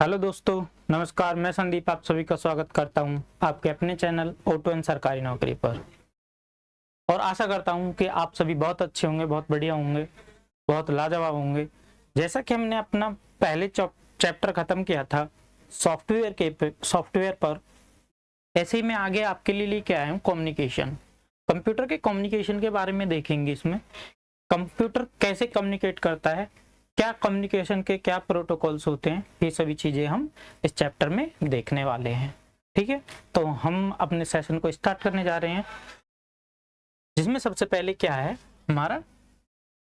Hello दोस्तों, नमस्कार। मैं संदीप आप सभी का स्वागत करता हूं आपके अपने चैनल ऑटो एंड सरकारी नौकरी पर। और आशा करता हूं कि आप सभी बहुत अच्छे होंगे, बहुत बढ़िया होंगे, बहुत लाजवाब होंगे। जैसा कि हमने अपना पहले चैप्टर खत्म किया था सॉफ्टवेयर पर, ऐसे ही मैं आगे आपके लिए लेके आया हूँ कम्युनिकेशन। कंप्यूटर के कम्युनिकेशन के बारे में देखेंगे। इसमें कंप्यूटर कैसे कम्युनिकेट करता है, क्या कम्युनिकेशन के क्या प्रोटोकॉल्स होते हैं, ये सभी चीजें हम इस चैप्टर में देखने वाले हैं। ठीक है, तो हम अपने सेशन को स्टार्ट करने जा रहे हैं, जिसमें सबसे पहले क्या है हमारा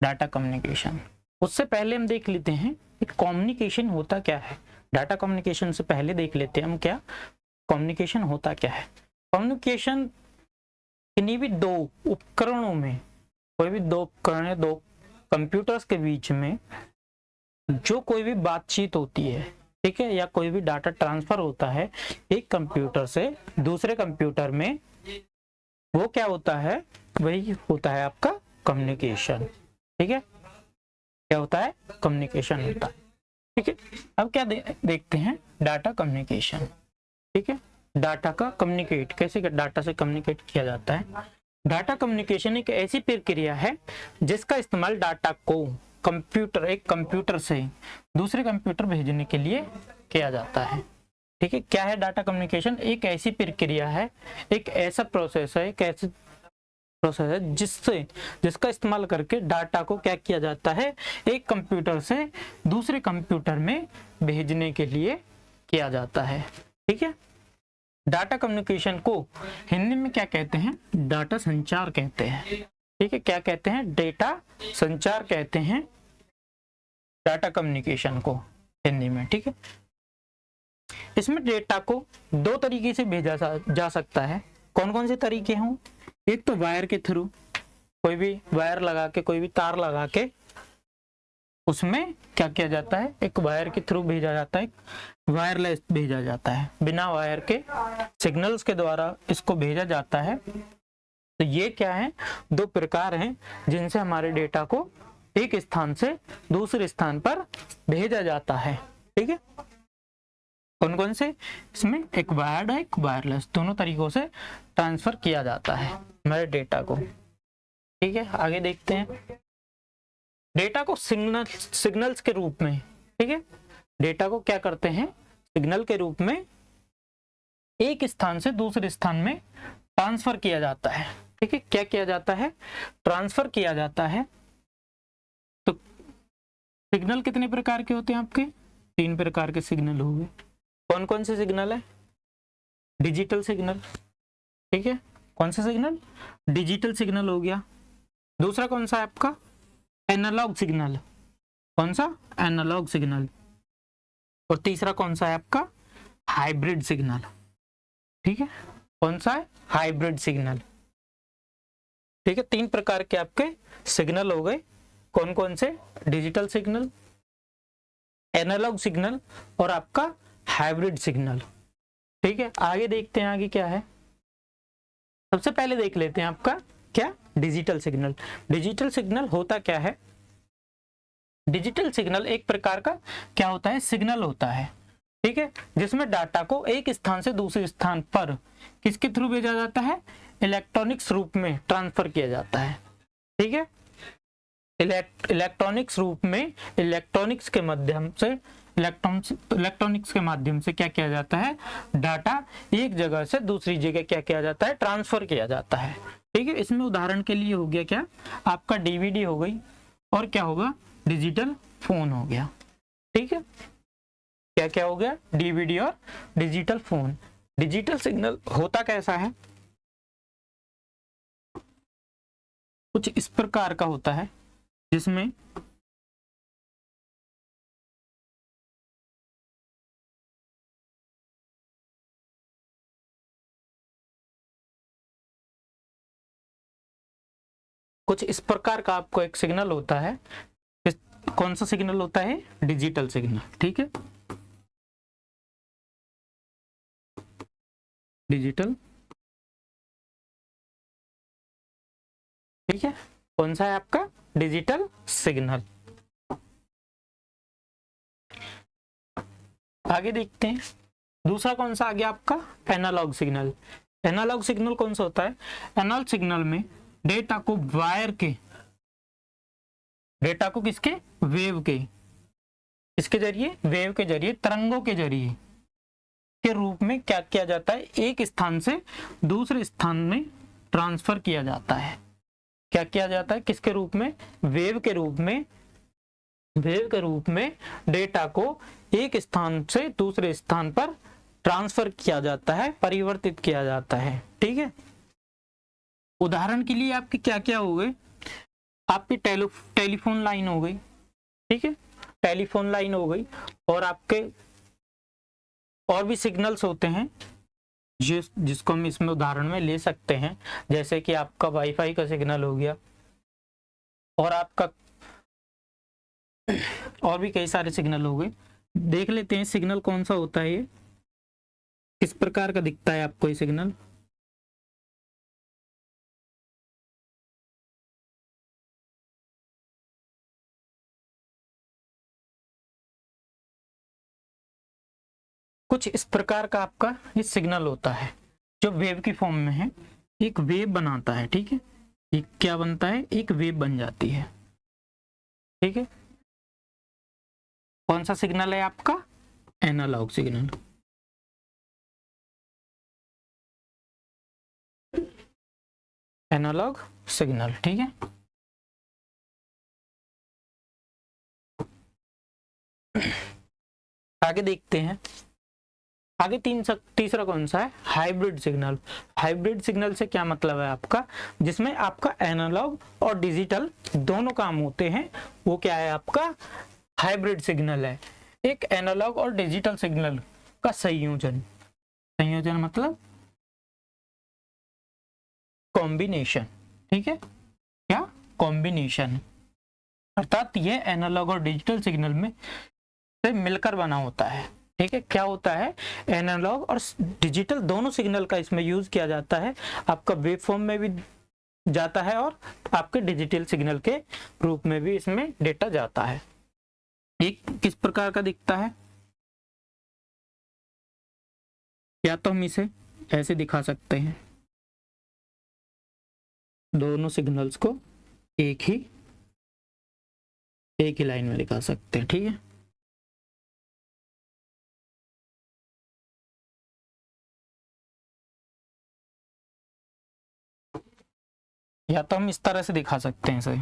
डाटा कम्युनिकेशन। उससे पहले हम देख लेते हैं कि कम्युनिकेशन होता क्या है। डाटा कम्युनिकेशन से पहले देख लेते हैं हम क्या कम्युनिकेशन होता क्या है। कम्युनिकेशन किन्हीं भी दो उपकरणों में, कोई भी दो उपकरण, दो कंप्यूटर्स के बीच में जो कोई भी बातचीत होती है, ठीक है, या कोई भी डाटा ट्रांसफर होता है एक कंप्यूटर से दूसरे कंप्यूटर में, वो क्या होता है, वही होता है आपका कम्युनिकेशन। ठीक है, क्या होता है, कम्युनिकेशन होता है। ठीक है, अब क्या देखते हैं डाटा कम्युनिकेशन। ठीक है, डाटा का कम्युनिकेट कैसे, डाटा से कम्युनिकेट किया जाता है। डाटा कम्युनिकेशन एक ऐसी प्रक्रिया है जिसका इस्तेमाल डाटा को एक कंप्यूटर से दूसरे कंप्यूटर भेजने के लिए किया जाता है। ठीक है, क्या है डाटा कम्युनिकेशन? एक ऐसी प्रक्रिया है, एक ऐसा प्रोसेस है, जिसका इस्तेमाल करके डाटा को क्या किया जाता है, एक कंप्यूटर से दूसरे कंप्यूटर में भेजने के लिए किया जाता है। ठीक है, डाटा कम्युनिकेशन को हिंदी में क्या कहते हैं? डाटा संचार कहते हैं। ठीक है, क्या कहते हैं? डेटा संचार कहते हैं डाटा कम्युनिकेशन को हिंदी में। ठीक है, इसमें डेटा को दो तरीके से भेजा जा सकता है। कौन कौन से तरीके हों? एक तो वायर के थ्रू, कोई भी वायर लगा के, कोई भी तार लगा के उसमें क्या किया जाता है, एक वायर के थ्रू भेजा जाता है, वायरलेस भेजा जाता है, बिना वायर के सिग्नल्स के द्वारा इसको भेजा जाता है। तो ये क्या है, दो प्रकार हैं जिनसे हमारे डेटा को एक स्थान से दूसरे स्थान पर भेजा जाता है। ठीक है, कौन कौन से? इसमें एक वायर्ड है, एक वायरलेस, दोनों तरीकों से ट्रांसफर किया जाता है हमारे डेटा को। ठीक है, आगे देखते हैं। डेटा को सिग्नल्स के रूप में, ठीक है, डेटा को क्या करते हैं, सिग्नल के रूप में एक स्थान से दूसरे स्थान में ट्रांसफर किया जाता है। ठीक है, क्या किया जाता है? ट्रांसफर किया जाता है। तो सिग्नल कितने प्रकार के होते हैं आपके? 3 प्रकार के सिग्नल हो गए। कौन कौन से सिग्नल है? Digital signal. ठीक है, कौन सा सिग्नल? डिजिटल सिग्नल हो गया। दूसरा कौन सा है आपका? Analogue signal. कौन सा? Analogue signal. और तीसरा कौन सा है आपका? Hybrid signal. ठीक है, कौन सा है? Hybrid signal. ठीक है, 3 प्रकार के आपके सिग्नल हो गए। कौन कौन से? डिजिटल सिग्नल, एनालॉग सिग्नल और आपका हाइब्रिड सिग्नल। ठीक है, आगे देखते हैं आगे क्या है। सबसे पहले देख लेते हैं आपका क्या, डिजिटल सिग्नल। डिजिटल सिग्नल होता क्या है? डिजिटल सिग्नल एक प्रकार का क्या होता है, सिग्नल होता है, ठीक है, जिसमें डाटा को एक स्थान से दूसरे स्थान पर किसके थ्रू भेजा जाता है? इलेक्ट्रॉनिक्स रूप में ट्रांसफर किया जाता है। ठीक है, इलेक्ट्रॉनिक्स रूप में, इलेक्ट्रॉनिक्स के माध्यम से क्या किया जाता है, डाटा एक जगह से दूसरी जगह क्या किया जाता है, ट्रांसफर किया जाता है। ठीक है, इसमें उदाहरण के लिए हो गया क्या, आपका डीवीडी हो गई, और क्या होगा, डिजिटल फोन हो गया। ठीक है, क्या क्या हो गया, डीवीडी और डिजिटल फोन। डिजिटल सिग्नल होता कैसा है? कुछ इस प्रकार का होता है, जिसमें कुछ इस प्रकार का आपको एक सिग्नल होता है। कौन सा सिग्नल होता है? Digital signal. ठीक है, डिजिटल। ठीक है, कौन सा है आपका? Digital signal. आगे देखते हैं दूसरा कौन सा आ गया आपका, एनालॉग सिग्नल। एनालॉग सिग्नल कौन सा होता है, एनालॉग सिग्नल में डेटा को वायर के, डेटा को किसके, वेव के, इसके जरिए, वेव के जरिए, तरंगों के जरिए के रूप में क्या किया जाता है, एक स्थान से दूसरे स्थान में ट्रांसफर किया जाता है। क्या किया जाता है, किसके रूप में, वेव के रूप में, वेव के रूप में डेटा को एक स्थान से दूसरे स्थान पर ट्रांसफर किया जाता है, परिवर्तित किया जाता है। ठीक है, उदाहरण के लिए आपकी क्या क्या हो गए, आपकी टेलीफोन लाइन हो गई, ठीक है, टेलीफोन लाइन हो गई, और आपके और भी सिग्नल्स होते हैं जिसको हम इसमें उदाहरण में ले सकते हैं, जैसे कि आपका वाईफाई का सिग्नल हो गया, और आपका और भी कई सारे सिग्नल हो गए। देख लेते हैं सिग्नल कौन सा होता है, ये किस प्रकार का दिखता है आपको ये सिग्नल। कुछ इस प्रकार का आपका ये सिग्नल होता है जो वेव की फॉर्म में है, एक वेव बनाता है। ठीक है, एक क्या बनता है, एक वेव बन जाती है। ठीक है, कौन सा सिग्नल है आपका, एनालॉग सिग्नल। एनालॉग सिग्नल, ठीक है। आगे देखते हैं, आगे तीसरा कौन सा है, हाइब्रिड सिग्नल। हाइब्रिड सिग्नल से क्या मतलब है आपका, जिसमें आपका एनालॉग और डिजिटल दोनों काम होते हैं, वो क्या है आपका, हाइब्रिड सिग्नल है। एक एनालॉग और डिजिटल सिग्नल का संयोजन, संयोजन मतलब कॉम्बिनेशन। ठीक है, क्या, कॉम्बिनेशन, अर्थात ये एनालॉग और डिजिटल सिग्नल में से मिलकर बना होता है। ठीक है, क्या होता है, एनालॉग और डिजिटल दोनों सिग्नल का इसमें यूज किया जाता है, आपका वेव फॉर्म में भी जाता है और आपके डिजिटल सिग्नल के रूप में भी इसमें डेटा जाता है। एक किस प्रकार का दिखता है, या तो हम इसे ऐसे दिखा सकते हैं, दोनों सिग्नल्स को एक ही लाइन में दिखा सकते हैं। ठीक है, या तो हम इस तरह से दिखा सकते हैं इसे,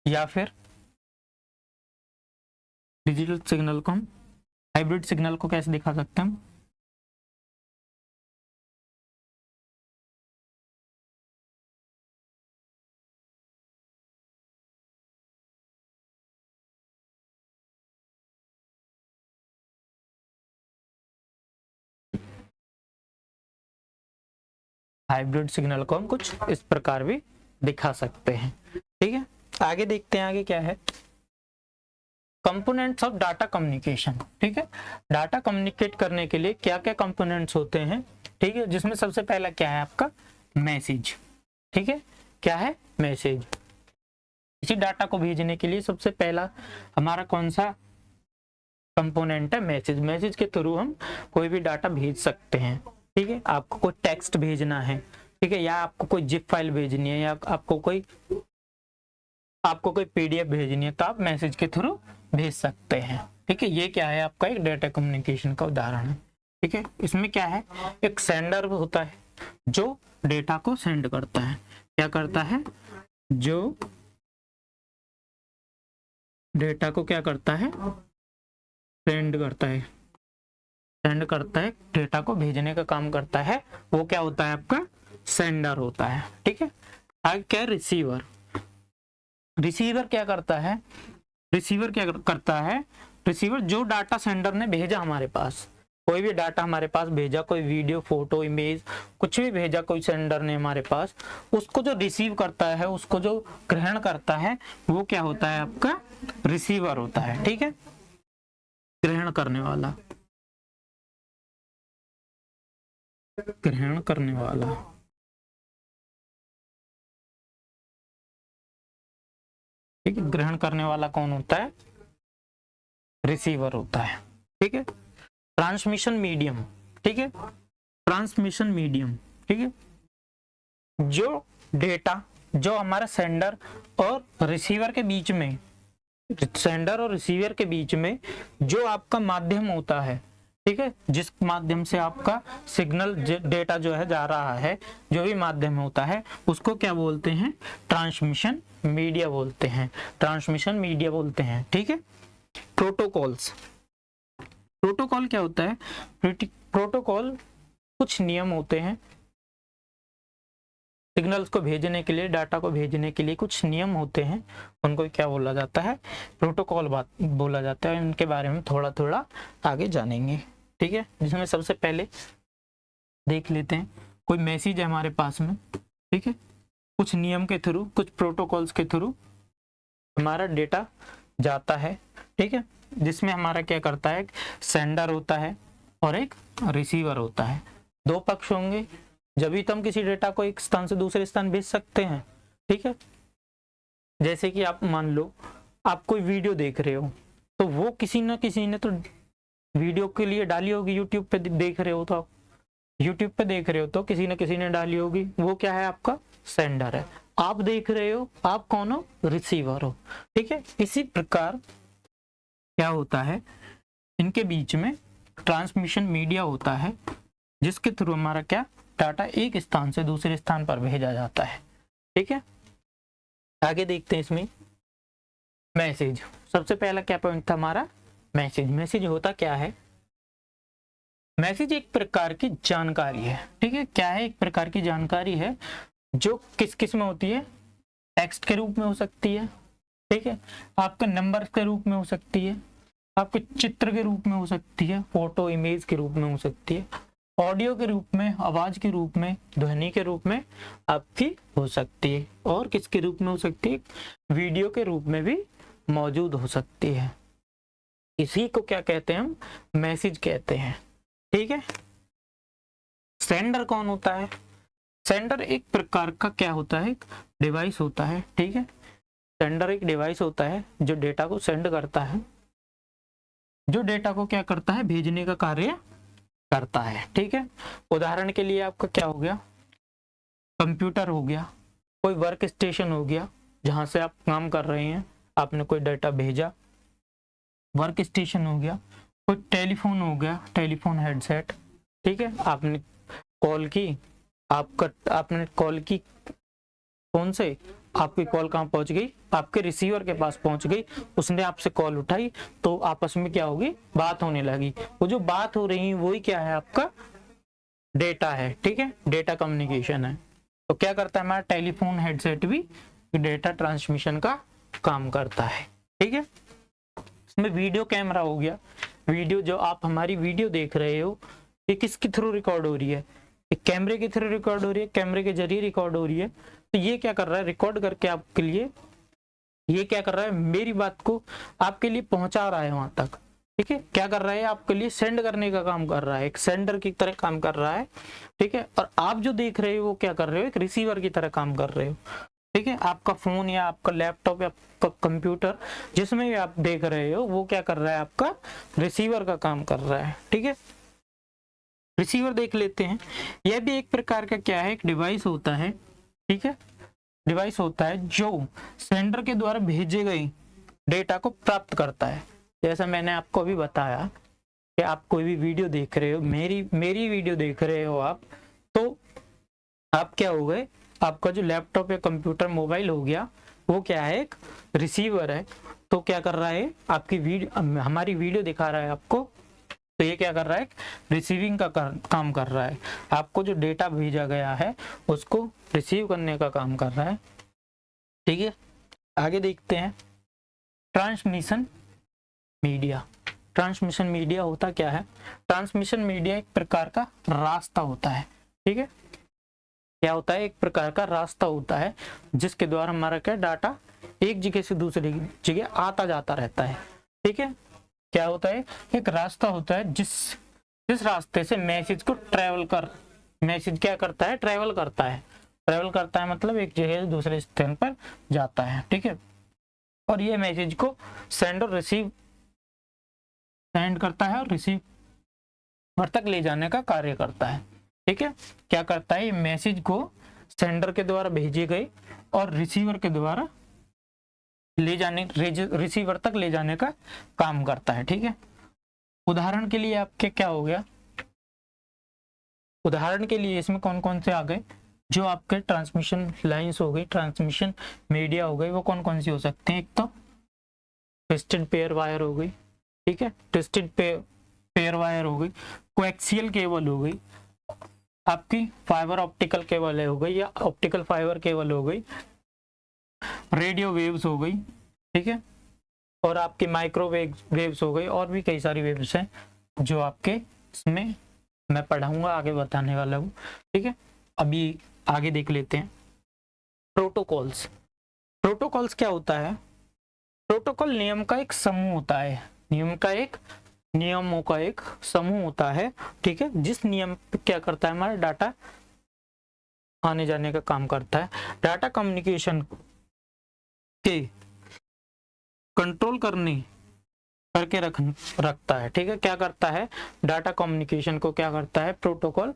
या फिर डिजिटल सिग्नल को हम, हाइब्रिड सिग्नल को कैसे दिखा सकते हैं हम, हाइब्रिड सिग्नल को हम कुछ इस प्रकार भी दिखा सकते हैं। ठीक है, आगे देखते हैं, आगे क्या है, कंपोनेंट्स ऑफ डाटा कम्युनिकेशन। ठीक है, डाटा कम्युनिकेट करने के लिए क्या क्या कंपोनेंट्स होते हैं। ठीक है, जिसमें सबसे पहला क्या है आपका, मैसेज। ठीक है, क्या है, मैसेज। इसी डाटा को भेजने के लिए सबसे पहला हमारा कौन सा कंपोनेंट है, मैसेज। मैसेज के थ्रू हम कोई भी डाटा भेज सकते हैं। ठीक है, आपको कोई टेक्स्ट भेजना है, ठीक है, या आपको कोई जिप फाइल भेजनी है, या आपको कोई पीडीएफ भेजनी है, तो आप मैसेज के थ्रू भेज सकते हैं। ठीक है, ये क्या है आपका एक डाटा कम्युनिकेशन का उदाहरण है। ठीक है, इसमें क्या है, एक सेंडर होता है जो डेटा को सेंड करता है। क्या करता है, जो डेटा को क्या करता है, सेंड करता है, सेंड करता है, डेटा को भेजने का काम करता है, वो क्या होता है आपका, सेंडर होता है। ठीक है, आगे क्या है, रिसीवर। रिसीवर क्या करता है, रिसीवर क्या करता है, रिसीवर जो डाटा सेंडर ने भेजा हमारे पास, कोई भी डाटा हमारे पास भेजा, कोई वीडियो, फोटो, इमेज, कुछ भी भेजा कोई सेंडर ने हमारे पास, उसको जो रिसीव करता है, उसको जो ग्रहण करता है, वो क्या होता है आपका, रिसीवर होता है। ठीक है, ग्रहण करने वाला, ग्रहण करने वाला। ठीक है, ग्रहण करने वाला कौन होता है? रिसीवर होता है। ठीक है, ट्रांसमिशन मीडियम, ठीक है, ट्रांसमिशन मीडियम, ठीक है, जो डेटा जो हमारा सेंडर और रिसीवर के बीच में, सेंडर और रिसीवर के बीच में जो आपका माध्यम होता है, ठीक है, जिस माध्यम से आपका सिग्नल डेटा जो है जा रहा है, जो भी माध्यम होता है उसको क्या बोलते हैं? ट्रांसमिशन मीडिया बोलते हैं, ट्रांसमिशन मीडिया बोलते हैं। ठीक है, प्रोटोकॉल्स, प्रोटोकॉल क्या होता है? प्रोटोकॉल कुछ नियम होते हैं, सिग्नल्स को भेजने के लिए, डाटा को भेजने के लिए कुछ नियम होते हैं, उनको क्या बोला जाता है? प्रोटोकॉल बात बोला जाता है। इनके बारे में थोड़ा थोड़ा आगे जानेंगे। ठीक है, जिसमें सबसे पहले देख लेते हैं, कोई मैसेज है हमारे पास में, ठीक है, कुछ नियम के थ्रू, कुछ प्रोटोकॉल्स के थ्रू हमारा डेटा जाता है। ठीक है, जिसमें हमारा क्या करता है? एक सेंडर होता है और एक रिसीवर होता है, दो पक्ष होंगे, जब भी तो हम किसी डेटा को एक स्थान से दूसरे स्थान भेज सकते हैं। ठीक है, जैसे कि आप मान लो आप कोई वीडियो देख रहे हो, तो वो किसी न किसी ने तो वीडियो के लिए डाली होगी, यूट्यूब पे देख रहे हो तो, यूट्यूब पे देख रहे हो तो किसी न किसी ने डाली होगी, वो क्या है? आपका सेंडर है। आप देख रहे हो, आप कौन हो? रिसीवर हो। ठीक है, इसी प्रकार क्या होता है, इनके बीच में ट्रांसमिशन मीडिया होता है, जिसके थ्रू हमारा क्या डाटा एक स्थान से दूसरे स्थान पर भेजा जाता है। ठीक है, आगे देखते हैं इसमें मैसेज। सबसे पहला क्या पॉइंट था हमारा? मैसेज। मैसेज होता क्या है? मैसेज एक प्रकार की जानकारी है। ठीक है, क्या है? एक प्रकार की जानकारी है जो किस किस में होती है? टेक्स्ट के रूप में हो सकती है, ठीक है, आपके नंबर के रूप में हो सकती है, आपके चित्र के रूप में हो सकती है, फोटो इमेज के रूप में हो सकती है, ऑडियो के रूप में, आवाज के रूप में, ध्वनि के रूप में आपकी हो सकती है, और किसके रूप में हो सकती है? वीडियो के रूप में भी मौजूद हो सकती है। इसी को क्या कहते हैं हम? मैसेज कहते हैं। ठीक है, सेंडर कौन होता है? सेंडर एक प्रकार का क्या होता है? एक डिवाइस होता है। ठीक है, सेंडर एक डिवाइस होता है जो डेटा को सेंड करता है, जो डेटा को क्या करता है? भेजने का कार्य करता है। ठीक है, उदाहरण के लिए आपका क्या हो गया? कंप्यूटर हो गया, कोई वर्क स्टेशन हो गया जहां से आप काम कर रहे हैं, आपने कोई डाटा भेजा, वर्क स्टेशन हो गया, कोई टेलीफोन हो गया, टेलीफोन हेडसेट। ठीक है, आपने कॉल की, आपने कॉल की, फोन से आपकी कॉल कहाँ पहुंच गई? आपके रिसीवर के पास पहुंच गई, उसने आपसे कॉल उठाई, तो आपस में क्या होगी? बात होने लगी। वो जो बात हो रही है वही क्या है? आपका डेटा है। ठीक है, डेटा कम्युनिकेशन है। तो क्या करता है हमारा टेलीफोन हेडसेट भी? डेटा ट्रांसमिशन का काम करता है। ठीक है, इसमें वीडियो कैमरा हो गया, वीडियो जो आप हमारी वीडियो देख रहे हो, ये किसके थ्रू रिकॉर्ड हो रही है? एक कैमरे के थ्रू रिकॉर्ड हो रही है, कैमरे के जरिए रिकॉर्ड हो रही है। तो ये क्या कर रहा है? रिकॉर्ड करके आपके लिए, ये क्या कर रहा है? मेरी बात को आपके लिए पहुंचा रहा है वहां तक। ठीक है, क्या कर रहा है? आपके लिए सेंड करने का काम कर रहा है, एक सेंडर की तरह काम कर रहा है। ठीक है, और आप जो देख रहे हो वो क्या कर रहे हो? एक रिसीवर की तरह काम कर रहे हो। ठीक है, आपका फोन या आपका लैपटॉप या आपका कंप्यूटर, जिसमें भी आप देख रहे हो, वो क्या कर रहा है? आपका रिसीवर का काम कर रहा है। ठीक है, रिसीवर देख लेते हैं। यह भी एक प्रकार का क्या है? एक डिवाइस होता है। ठीक है, डिवाइस होता है जो सेंडर के द्वारा भेजे गए डेटा को प्राप्त करता है। जैसा मैंने आपको अभी बताया कि आप कोई भी वीडियो देख रहे हो, मेरी वीडियो देख रहे हो आप, तो आप क्या हो गए? आपका जो लैपटॉप या कंप्यूटर मोबाइल हो गया, वो क्या है? एक रिसीवर है। तो क्या कर रहा है? आपकी वीडियो, हमारी वीडियो दिखा रहा है आपको, तो ये क्या कर रहा है? रिसीविंग का काम कर रहा है। आपको जो डेटा भेजा गया है उसको रिसीव करने का काम कर रहा है। ठीक है, आगे देखते हैं ट्रांसमिशन मीडिया। ट्रांसमिशन मीडिया होता क्या है? ट्रांसमिशन मीडिया एक प्रकार का रास्ता होता है। ठीक है, क्या होता है? एक प्रकार का रास्ता होता है जिसके द्वारा हमारा क्या डाटा एक जगह से दूसरी जगह आता जाता रहता है। ठीक है, क्या होता है? एक रास्ता होता है जिस रास्ते से मैसेज को मैसेज क्या करता है? ट्रेवल करता है। ट्रेवल करता है मतलब एक जगह से दूसरे स्थान पर जाता है। ठीक है, और ये मैसेज को सेंड और रिसीव सेंड करता है और रिसीवर तक ले जाने का कार्य करता है। ठीक है, क्या करता है, ये मैसेज को सेंडर के द्वारा भेजे गए और रिसीवर के द्वारा ले जाने रिसीवर तक ले जाने का काम करता है। ठीक है, उदाहरण के लिए आपके क्या हो गया, उदाहरण के लिए इसमें कौन कौन से आ गए, जो आपके ट्रांसमिशन लाइंस हो गई, ट्रांसमिशन मीडिया हो गई, वो कौन कौन सी हो सकते हैं। एक तो ट्विस्टेड पेयर वायर हो गई, ठीक है, ट्विस्टेड पेयर वायर हो गई, कोएक्सियल केबल हो गई, आपकी फाइबर ऑप्टिकल केबल हो गई या ऑप्टिकल फाइबर केबल हो गई, रेडियो वेव्स हो गई, ठीक है, और आपकी माइक्रोवेव वेव्स हो गई, और भी कई सारी वेव्स हैं जो आपके इसमें मैं पढ़ाऊंगा, आगे बताने वाला हूँ। ठीक है, अभी आगे देख लेते हैं प्रोटोकॉल्स। प्रोटोकॉल्स क्या होता है, प्रोटोकॉल नियम का एक समूह होता है, नियमों का एक समूह होता है। ठीक है, जिस नियम क्या करता है, हमारा डाटा आने जाने का काम करता है, डाटा कम्युनिकेशन के कंट्रोल करके रखता है। ठीक है, क्या करता है, डाटा कम्युनिकेशन को क्या करता है, प्रोटोकॉल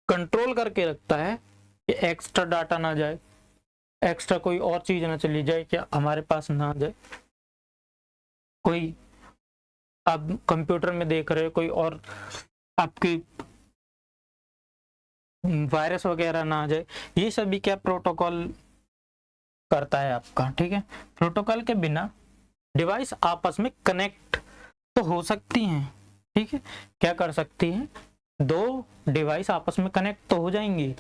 कंट्रोल करके रखता है कि एक्स्ट्रा डाटा ना जाए, एक्स्ट्रा कोई और चीज ना चली जाए, क्या हमारे पास ना जाए, कोई आप कंप्यूटर में देख रहे हो कोई और आपकी वायरस वगैरह ना आ जाए, ये सभी क्या प्रोटोकॉल करता है आपका। ठीक है, प्रोटोकॉल के बिना डिवाइस आपस में कनेक्ट तो हो सकती हैं। ठीक है, क्या कर सकती हैं, दो डिवाइस आपस में कनेक्ट तो हो जाएंगी,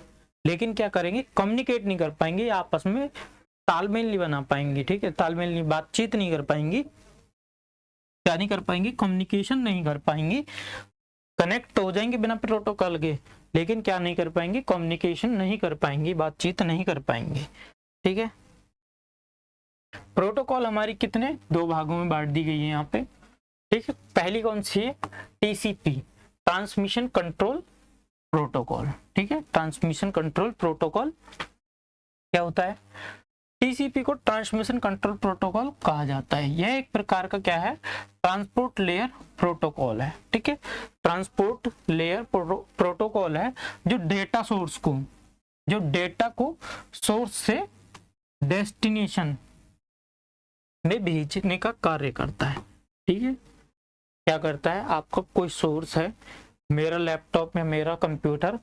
लेकिन क्या करेंगे, कम्युनिकेट नहीं कर पाएंगे, आपस में तालमेल नहीं बना पाएंगी। ठीक है, तालमेल नहीं, बातचीत नहीं कर पाएंगी, क्या नहीं कर पाएंगी, कम्युनिकेशन नहीं कर पाएंगी। कनेक्ट तो हो जाएंगे बिना प्रोटोकॉल के, लेकिन क्या नहीं कर पाएंगे, कम्युनिकेशन नहीं कर पाएंगी, बातचीत नहीं कर पाएंगे। ठीक है, प्रोटोकॉल हमारी कितने दो भागों में बांट दी गई है यहाँ पे। ठीक है, पहली कौन सी है, टीसीपी, ट्रांसमिशन कंट्रोल प्रोटोकॉल। ठीक है, ट्रांसमिशन कंट्रोल प्रोटोकॉल क्या होता है, टीसीपी को ट्रांसमिशन कंट्रोल प्रोटोकॉल कहा जाता है। यह एक प्रकार का क्या है, ट्रांसपोर्ट लेयर प्रोटोकॉल है। ठीक है, ट्रांसपोर्ट लेयर प्रोटोकॉल है जो डेटा को सोर्स से डेस्टिनेशन में भेजने का कार्य करता है। ठीक है, क्या करता है, आपका कोई सोर्स है, मेरा लैपटॉप में मेरा कंप्यूटर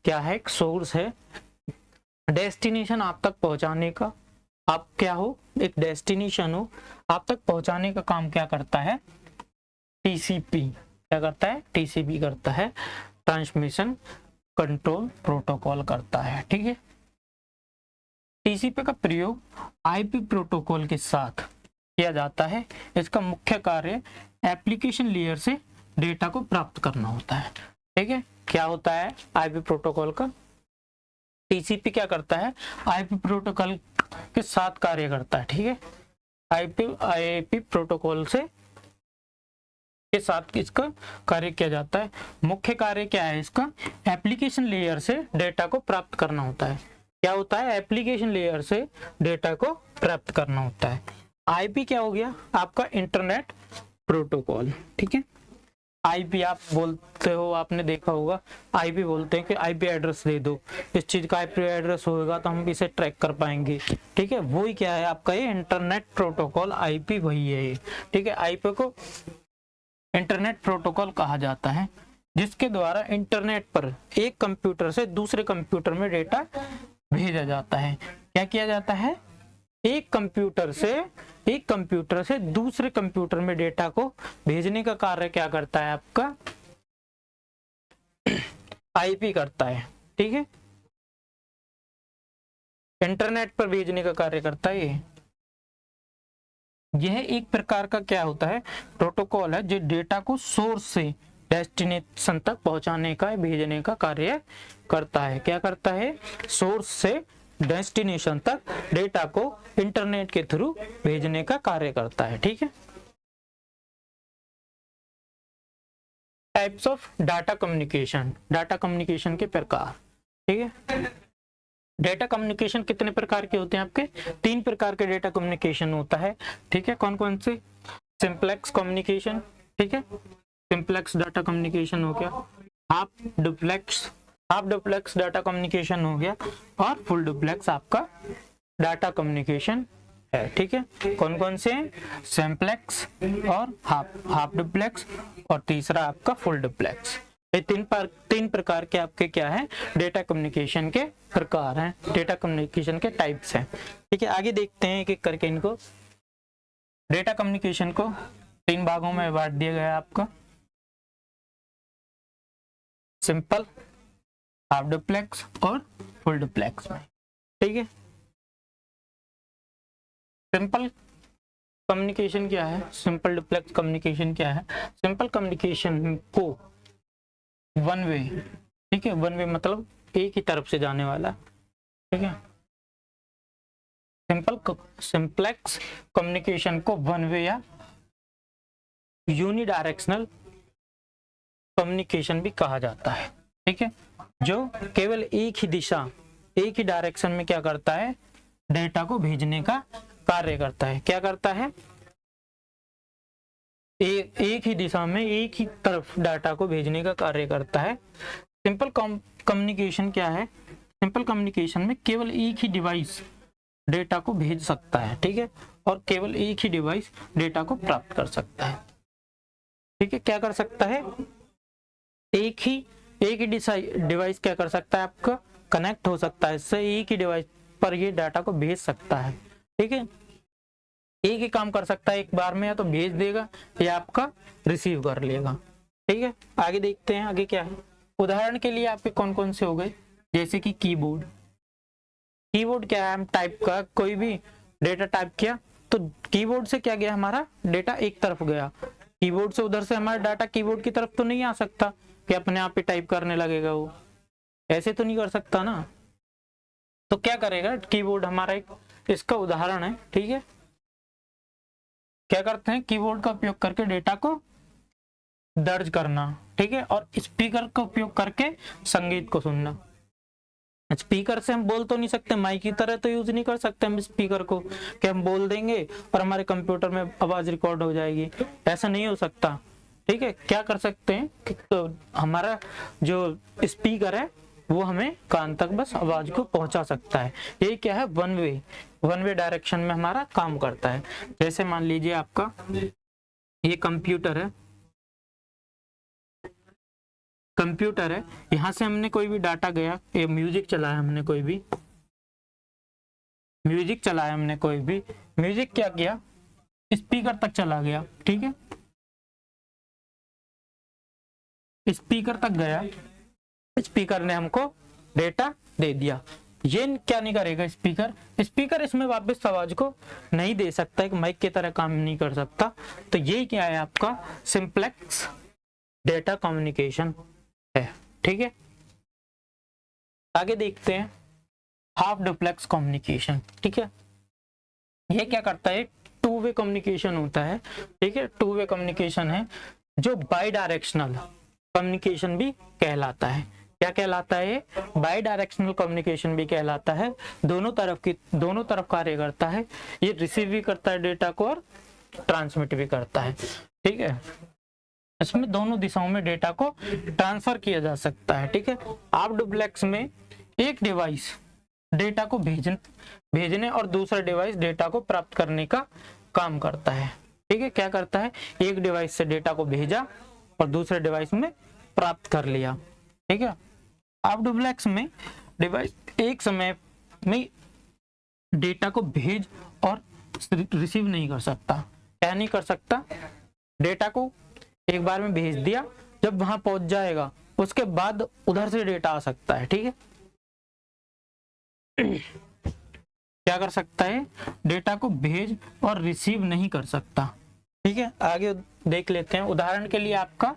क्या है, एक सोर्स है, डेस्टिनेशन आप तक पहुंचाने का, आप क्या हो, एक डेस्टिनेशन हो, आप तक पहुंचाने का काम क्या करता है, टीसीपी क्या करता है, टीसीपी करता है, ट्रांसमिशन कंट्रोल प्रोटोकॉल करता है। ठीक है, टीसीपी का प्रयोग आईपी प्रोटोकॉल के साथ किया जाता है। इसका मुख्य कार्य एप्लीकेशन लेयर से डेटा को प्राप्त करना होता है। ठीक है, क्या होता है आईपी प्रोटोकॉल का, टीसीपी क्या करता है, आईपी प्रोटोकॉल के साथ कार्य करता है। ठीक है, आईपी प्रोटोकॉल से के साथ इसका कार्य किया जाता है। मुख्य कार्य क्या है इसका, एप्लीकेशन लेयर से डेटा को प्राप्त करना होता है। क्या होता है, एप्लीकेशन लेयर से डेटा को प्राप्त करना होता है। आईपी क्या हो गया, आपका इंटरनेट प्रोटोकॉल। ठीक है, आईपी आप बोलते हो, आपने देखा होगा, आईपी बोलते हैं कि आईपी एड्रेस दे दो, इस चीज का आईपी एड्रेस होगा तो हम इसे ट्रैक कर पाएंगे। ठीक है, वही क्या है आपका ये इंटरनेट प्रोटोकॉल, आईपी वही है ये। ठीक है, आईपी को इंटरनेट प्रोटोकॉल कहा जाता है, जिसके द्वारा इंटरनेट पर एक कंप्यूटर से दूसरे कंप्यूटर में डेटा भेजा जाता है। क्या किया जाता है, एक कंप्यूटर से दूसरे कंप्यूटर में डेटा को भेजने का कार्य क्या करता है आपका, आईपी करता है। ठीक है, इंटरनेट पर भेजने का कार्य करता है ये। यह एक प्रकार का क्या होता है, प्रोटोकॉल है जो डेटा को सोर्स से डेस्टिनेशन तक पहुंचाने का, भेजने का कार्य करता है। क्या करता है, सोर्स से डेस्टिनेशन तक डेटा को इंटरनेट के थ्रू भेजने का कार्य करता है। ठीक है, types of data communication, data communication के प्रकार। ठीक है, डेटा कम्युनिकेशन कितने प्रकार के होते हैं आपके? 3 प्रकार के डेटा कम्युनिकेशन होता है, ठीक है। कौन कौन से? सिंप्लेक्स कम्युनिकेशन, ठीक है, सिंप्लेक्स डाटा कम्युनिकेशन हो गया, हाफ डुप्लेक्स डाटा कम्युनिकेशन हो गया, और फुल डुप्लेक्स आपका डाटा कम्युनिकेशन है, ठीक है। कौन कौन से? सिंप्लेक्स और हाफ डुप्लेक्स, और तीसरा आपका फुल डुप्लेक्स। ये तीन प्रकार के आपके क्या है? डेटा कम्युनिकेशन के प्रकार हैं, डेटा कम्युनिकेशन के टाइप्स हैं, ठीक है। आगे देखते हैं एक एक करके इनको। डेटा कम्युनिकेशन को 3 भागों में बांट दिया गया है आपका, सिंपल, हाफ डुप्लेक्स और फुल डुप्लेक्स में, ठीक है। सिंपल कम्युनिकेशन क्या है? सिंपल डुप्लेक्स कम्युनिकेशन क्या है? सिंपल कम्युनिकेशन को वन वे, ठीक है, वन वे मतलब एक ही तरफ से जाने वाला, ठीक है। सिंप्लेक्स कम्युनिकेशन को वन वे या यूनिडायरेक्शनल कम्युनिकेशन भी कहा जाता है, ठीक है, जो केवल एक ही दिशा, एक ही डायरेक्शन में क्या करता है? डेटा को भेजने का कार्य करता है। क्या करता है? एक ही दिशा में एक ही तरफ डाटा को भेजने का कार्य करता है। सिंपल कम्युनिकेशन क्या है? सिंपल कम्युनिकेशन में केवल एक ही डिवाइस डेटा को भेज सकता है, ठीक है, और केवल एक ही डिवाइस डेटा को प्राप्त कर सकता है, ठीक है। क्या कर सकता है? एक ही डिवाइस क्या कर सकता है? आपका कनेक्ट हो सकता है, इससे एक ही डिवाइस पर ये डाटा को भेज सकता है, ठीक है। एक ही काम कर सकता है एक बार में, या तो भेज देगा या आपका रिसीव कर लेगा, ठीक है। आगे देखते हैं आगे क्या है। उदाहरण के लिए आपके कौन कौन से हो गए? जैसे कि कीबोर्ड। कीबोर्ड क्या है? हम टाइप का कोई भी डेटा टाइप किया तो कीबोर्ड से क्या गया? हमारा डेटा एक तरफ गया। कीबोर्ड से उधर से हमारा डाटा कीबोर्ड की तरफ तो नहीं आ सकता कि अपने आप ही टाइप करने लगेगा, वो ऐसे तो नहीं कर सकता ना। तो क्या करेगा? कीबोर्ड हमारा एक इसका उदाहरण है, ठीक है। क्या करते हैं? कीबोर्ड का उपयोग करके डेटा को दर्ज करना, ठीक है, और स्पीकर का उपयोग करके संगीत को सुनना। स्पीकर से हम बोल तो नहीं सकते, माइक की तरह तो यूज नहीं कर सकते हम स्पीकर को कि हम बोल देंगे और हमारे कंप्यूटर में आवाज रिकॉर्ड हो जाएगी, ऐसा नहीं हो सकता, ठीक है। क्या कर सकते हैं कि तो हमारा जो स्पीकर है वो हमें कान तक बस आवाज को पहुंचा सकता है। ये क्या है? वन वे डायरेक्शन में हमारा काम करता है। जैसे मान लीजिए आपका ये कंप्यूटर है, यहाँ से हमने कोई भी डाटा गया, ये म्यूजिक चलाया हमने कोई भी म्यूजिक क्या किया? स्पीकर तक चला गया, ठीक है, स्पीकर तक गया, स्पीकर ने हमको डेटा दे दिया। ये क्या नहीं करेगा? स्पीकर इसमें वापस आवाज को नहीं दे सकता, एक माइक की तरह काम नहीं कर सकता। तो ये क्या है? आपका सिंप्लेक्स डेटा कम्युनिकेशन है, ठीक है। आगे देखते हैं हाफ डुप्लेक्स कम्युनिकेशन, ठीक है। ये क्या करता है? टू वे कम्युनिकेशन होता है, ठीक है, टू वे कम्युनिकेशन है जो बाई डायरेक्शनल कम्युनिकेशन भी कहलाता है। क्या कहलाता है? बाई डायरेक्शनल कम्युनिकेशन भी कहलाता है। दोनों तरफ कार्य करता है। ये रिसीव भी करता है डेटा को और ट्रांसमिट भी करता है, ठीक है। इसमें दोनों दिशाओं में डेटा को ट्रांसफर किया जा सकता है, ठीक है। हाफ डुप्लेक्स में एक डिवाइस डेटा को भेजने और दूसरा डिवाइस डेटा को प्राप्त करने का काम करता है, ठीक है। क्या करता है? एक डिवाइस से डेटा को भेजा और दूसरे डिवाइस में प्राप्त कर लिया, ठीक है। हाफ डुप्लेक्स में डिवाइस एक समय में डेटा को भेज और रिसीव नहीं कर सकता। क्या नहीं कर सकता? डेटा को एक बार में भेज दिया, जब वहां पहुंच जाएगा उसके बाद उधर से डेटा आ सकता है, ठीक है। क्या कर सकता है? डेटा को भेज और रिसीव नहीं कर सकता, ठीक है। आगे देख लेते हैं। उदाहरण के लिए आपका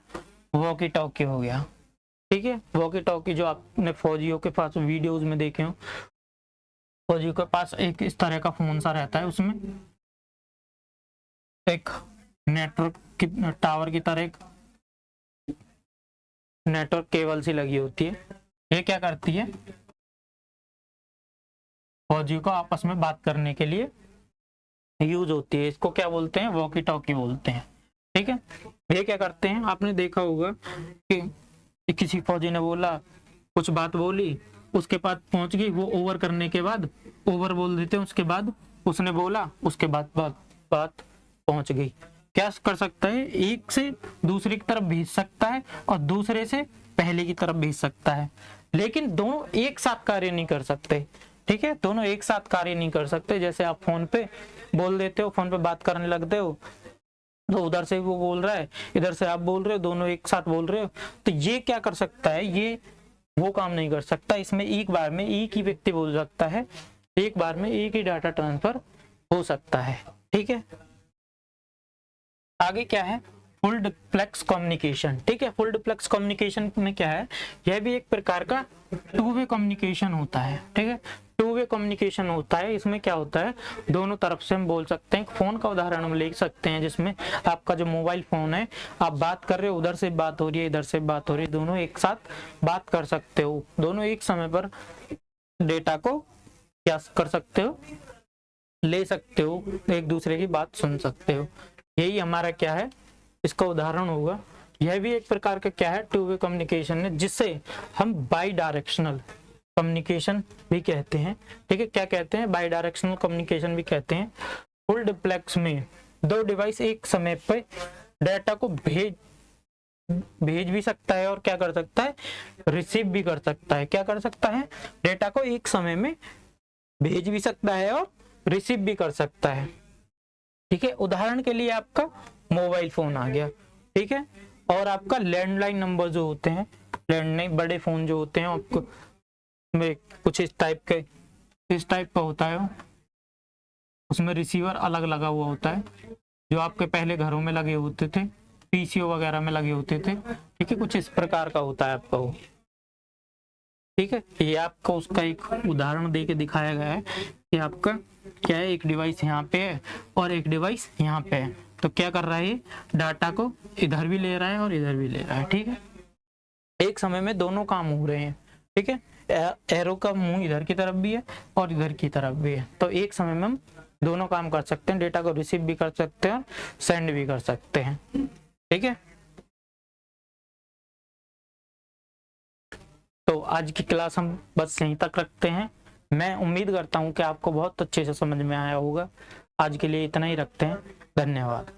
वॉकी टॉकी हो गया, ठीक है। वॉकी टॉकी जो आपने फौजियों के पास वीडियोस में देखे हो, फौजियों के पास एक इस तरह का फोन सा रहता है, उसमें एक नेटवर्क की टावर की तरह एक नेटवर्क केबल सी लगी होती है। ये क्या करती है? फौजियों को आपस में बात करने के लिए यूज होती है। इसको क्या बोलते हैं? वॉकी टॉकी बोलते हैं। ठीक है, ये क्या करते हैं, आपने देखा होगा कि किसी फौजी ने बोला, कुछ बात बोली, उसके बाद पहुंच गई, वो ओवर करने के बाद ओवर बोल देते हैं, उसके बाद उसने बोला, उसके बाद बात पहुंच गई। क्या कर सकता है? एक से दूसरे की तरफ भेज सकता है और दूसरे से पहले की तरफ भेज सकता है, लेकिन दोनों एक साथ कार्य नहीं कर सकते। ठीक है, दोनों एक साथ कार्य नहीं कर सकते। जैसे आप फोन पे बोल देते हो, फोन पे बात करने लगते हो, तो उधर से वो बोल रहा है, इधर से आप बोल रहे हो, दोनों एक साथ बोल रहे हो, तो ये क्या कर सकता है? ये वो काम नहीं कर सकता। इसमें एक बार में एक ही व्यक्ति बोल सकता है, एक बार में एक ही डाटा ट्रांसफर हो सकता है। ठीक है, आगे क्या है? Full duplex communication. ठीक है, फुल डुप्लेक्स कम्युनिकेशन में क्या है? यह भी एक प्रकार का टू वे कम्युनिकेशन होता है। ठीक है, टू वे कम्युनिकेशन होता है। इसमें क्या होता है? दोनों तरफ से हम बोल सकते हैं। फोन का उदाहरण हम ले सकते हैं, जिसमें आपका जो मोबाइल फोन है, आप बात कर रहे हो, उधर से बात हो रही है, इधर से बात हो रही है, दोनों एक साथ बात कर सकते हो, दोनों एक समय पर डेटा को क्या कर सकते हो? ले सकते हो, एक दूसरे की बात सुन सकते हो। यही हमारा क्या है? इसका उदाहरण होगा। यह भी एक प्रकार का क्या है? टू वे कम्युनिकेशन है, जिससे हम बाई डायरेक्शनल कम्युनिकेशन भी कहते हैं। ठीक है, क्या कहते हैं? बाई डायरेक्शनल कम्युनिकेशन भी कहते हैं। फुल डुप्लेक्स में दो डिवाइस एक समय पर डेटा को भेज भी सकता है और क्या कर सकता है? रिसीव भी कर सकता है। क्या कर सकता है? डेटा को एक समय में भेज भी सकता है और रिसीव भी कर सकता है। ठीक है, उदाहरण के लिए आपका मोबाइल फोन आ गया। ठीक है, और आपका लैंडलाइन नंबर जो होते हैं, लैंडलाइन बड़े फोन जो होते हैं, आपको में कुछ इस टाइप का होता है, उसमें रिसीवर अलग लगा हुआ होता है, जो आपके पहले घरों में लगे होते थे, पीसीओ वगैरह में लगे होते थे। ठीक है, कुछ इस प्रकार का होता है आपका वो। ठीक है, ये आपको उसका एक उदाहरण दे के दिखाया गया है कि आपका क्या है, एक डिवाइस यहाँ पे है और एक डिवाइस यहाँ पे है, तो क्या कर रहा है? डाटा को इधर भी ले रहा है और इधर भी ले रहा है। ठीक है, एक समय में दोनों काम हो रहे हैं। ठीक है, एरो का मुंह इधर की तरफ भी है और इधर की तरफ भी है, तो एक समय में हम दोनों काम कर सकते हैं। डेटा को रिसीव भी कर सकते हैं और सेंड भी कर सकते हैं। ठीक है, तो आज की क्लास हम बस यहीं तक रखते हैं। मैं उम्मीद करता हूं कि आपको बहुत अच्छे से समझ में आया होगा। आज के लिए इतना ही रखते हैं। धन्यवाद।